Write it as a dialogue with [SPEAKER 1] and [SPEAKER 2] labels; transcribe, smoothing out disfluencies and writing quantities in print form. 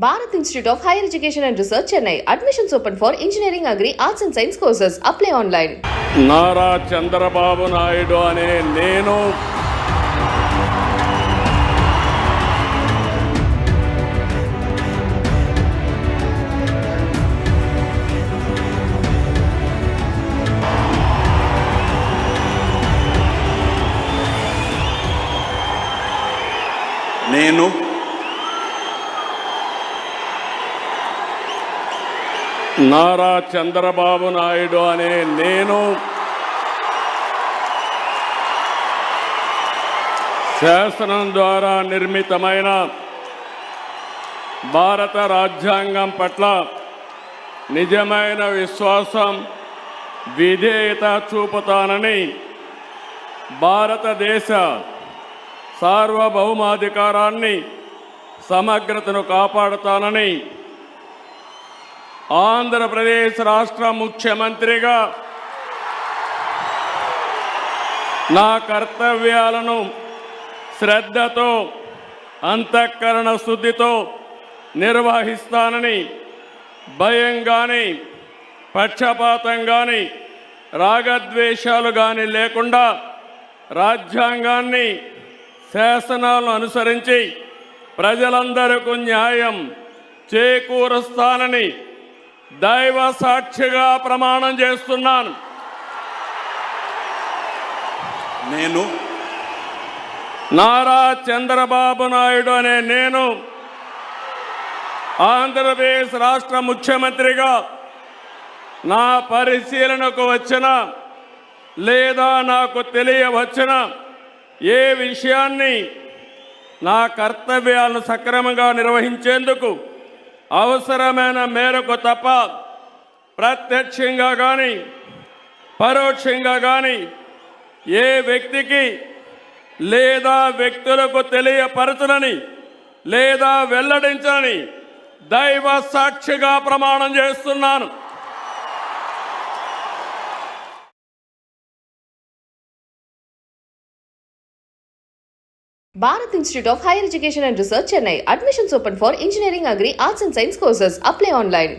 [SPEAKER 1] Bharat Institute of Higher Education and Research, Chennai. Admissions open for Engineering, Agri, Arts and Science courses. Apply online.
[SPEAKER 2] Nara Chandrababu Naidu అనే నేను నారా చంద్రబాబు నాయుడు అనే నేను శాసనం ద్వారా నిర్మితమైన భారత రాజ్యాంగం పట్ల నిజమైన విశ్వాసం విధేయత చూపుతానని భారతదేశ సార్వభౌమాధికారాన్ని సమగ్రతను కాపాడుతానని ఆంధ్రప్రదేశ్ రాష్ట్ర ముఖ్యమంత్రిగా నా కర్తవ్యాలను శ్రద్ధతో అంతఃకరణ శుద్ధితో నిర్వహిస్తానని భయం కానీ పక్షపాతం కానీ రాగద్వేషాలు కానీ లేకుండా రాజ్యాంగాన్ని శాసనాలను అనుసరించి ప్రజలందరికీ న్యాయం చేకూరుస్తానని దైవ సాక్షిగా ప్రమాణం చేస్తున్నాను.
[SPEAKER 3] నేను
[SPEAKER 2] నారా చంద్రబాబు నాయుడు అనే నేను ఆంధ్రప్రదేశ్ రాష్ట్ర ముఖ్యమంత్రిగా నా పరిశీలనకు వచ్చిన లేదా నాకు తెలియవచ్చిన ఏ విషయాన్ని నా కర్తవ్యాలను సక్రమంగా నిర్వహించేందుకు అవసరమైన మేరకు తప్ప ప్రత్యక్షంగా కానీ పరోక్షంగా కానీ ఏ వ్యక్తికి లేదా వ్యక్తులకు తెలియపరచనని లేదా వెల్లడించని దైవ సాక్షిగా ప్రమాణం చేస్తున్నాను.
[SPEAKER 1] Bharat Institute of Higher Education and Research, Chennai. Admissions open for Engineering, Agri, Arts and Science courses. Apply online.